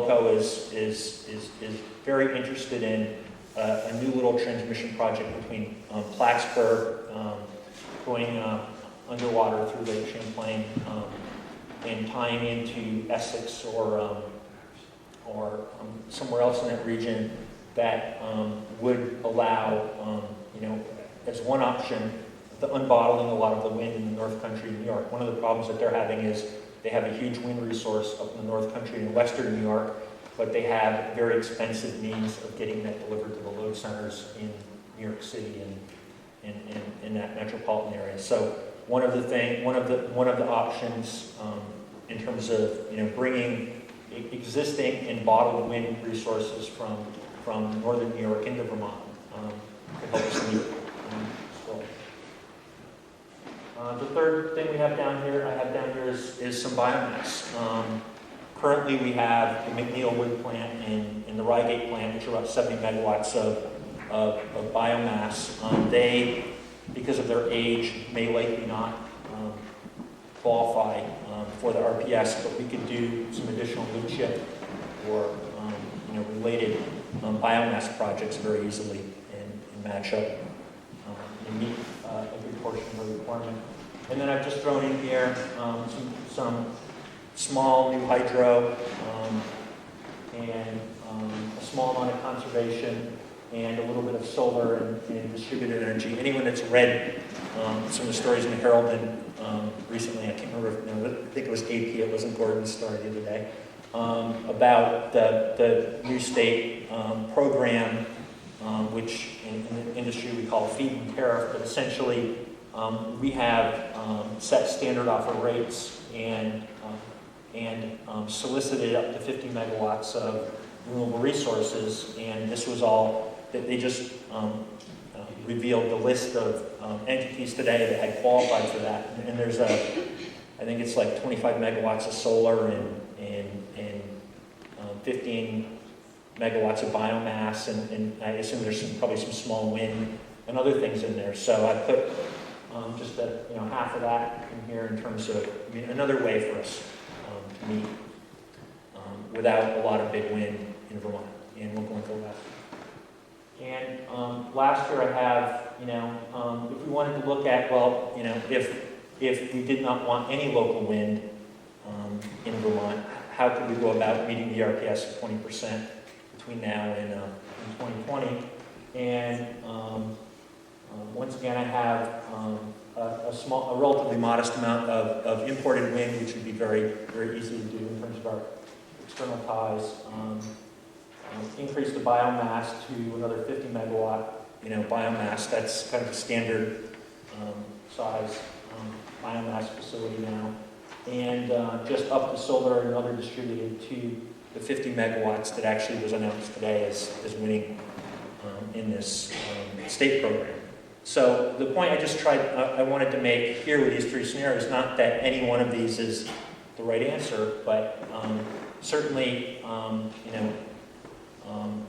LOCO is very interested in a new little transmission project between Plattsburgh, going underwater through Lake Champlain, and tying into Essex or somewhere else in that region that would allow, as one option, the unbottling a lot of the wind in the North Country of New York. One of the problems that they're having is they have a huge wind resource up in the North Country in Western New York, but they have very expensive means of getting that delivered to the load centers in New York City and in that metropolitan area. So one of the options in terms of bringing existing and bottled wind resources from northern New York into Vermont to help us meet this goal. The third thing I have down here is some biomass. Currently, we have the McNeil Wood Plant and the Reigate Plant, which are about 70 megawatts of biomass. They, because of their age, may likely not qualify for the RPS, but we could do some additional wood chip or related biomass projects very easily and match up and meet a good portion of the requirement. And then I've just thrown in here some small new hydro and a small amount of conservation and a little bit of solar and distributed energy. Anyone that's read some of the stories in the Herald recently, I can't remember, I think it was AP, it wasn't Gordon's story the other day, about the new state program, which in the industry we call feed-in tariff, but essentially we have set standard offer rates and solicited up to 50 megawatts of renewable resources, and this was all that they just revealed the list of entities today that had qualified for that. And there's I think it's like 25 megawatts of solar and 15 megawatts of biomass, and I assume there's probably some small wind and other things in there. So I put just half of that in here in terms of another way for us to meet without a lot of big wind in Vermont, and we're going to go that. And last year I have, if we wanted to look at, if we did not want any local wind in Vermont, how could we go about meeting the RPS of 20% between now and 2020? And once again, I have a relatively modest amount of imported wind, which would be very, very easy to do in terms of our external ties. Increase the biomass to another 50 megawatt, biomass. That's kind of a standard size biomass facility now. And just up the solar and other distributed to the 50 megawatts that actually was announced today as winning in this state program. So the point I wanted to make here with these three scenarios, not that any one of these is the right answer, but certainly,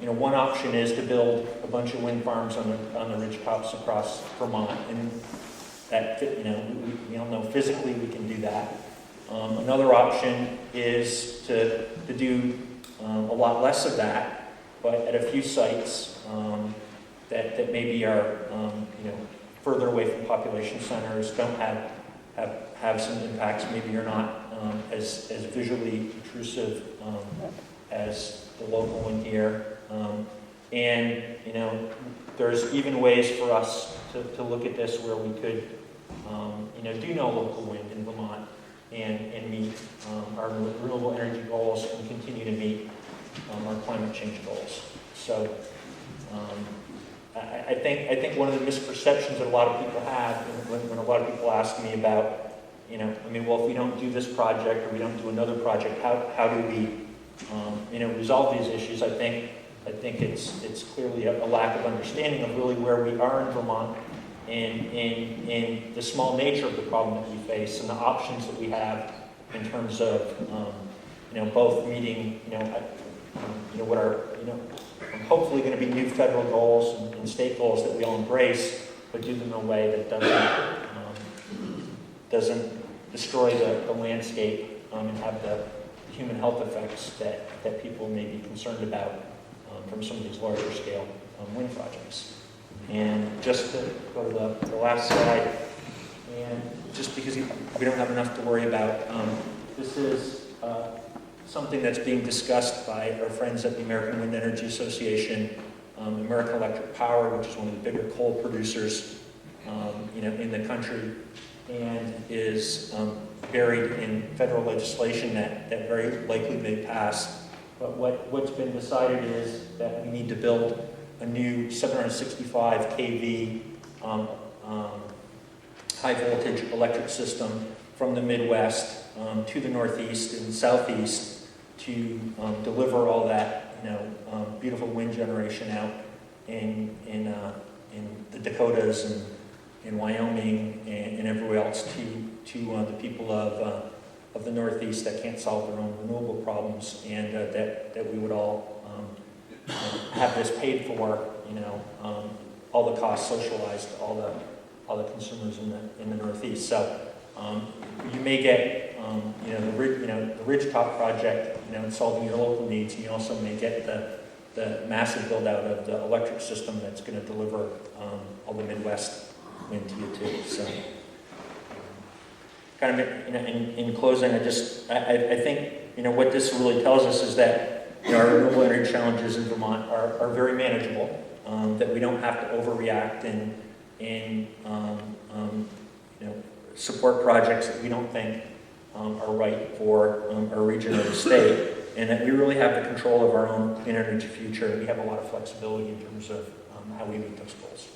one option is to build a bunch of wind farms on the ridge tops across Vermont, and that we all know physically we can do that. Another option is to do a lot less of that, but at a few sites that maybe are further away from population centers, don't have some impacts. Maybe you're not as visually intrusive as the local one here. And there's even ways for us to look at this where we could do no local wind in Vermont and meet our renewable energy goals and continue to meet our climate change goals. So I think one of the misperceptions that a lot of people have when a lot of people ask me about, if we don't do this project or we don't do another project, how do we resolve these issues? I think it's clearly a lack of understanding of really where we are in Vermont and the small nature of the problem that we face and the options that we have in terms of both meeting what are hopefully going to be new federal goals and state goals that we all embrace, but do them in a way that doesn't destroy the landscape and have the human health effects that people may be concerned about from some of these larger scale wind projects. And just to go to the last slide, and just because we don't have enough to worry about, this is something that's being discussed by our friends at the American Wind Energy Association, American Electric Power, which is one of the bigger coal producers in the country, and is buried in federal legislation that very likely may pass. But what's been decided is that we need to build a new 765 kV high voltage electric system from the Midwest to the Northeast and Southeast to deliver all that beautiful wind generation out in the Dakotas and in Wyoming and everywhere else to the people of the Northeast that can't solve their own renewable problems, and that we would all have this paid for, all the costs socialized to all the consumers in the Northeast. So you may get the Ridgetop project, solving your local needs, and you also may get the massive build out of the electric system that's going to deliver all the Midwest wind to you too. So kind of in closing, I think what this really tells us is that our renewable energy challenges in Vermont are very manageable. That we don't have to overreact and support projects that we don't think are right for our region or the state, and that we really have the control of our own clean energy future. We have a lot of flexibility in terms of how we meet those goals.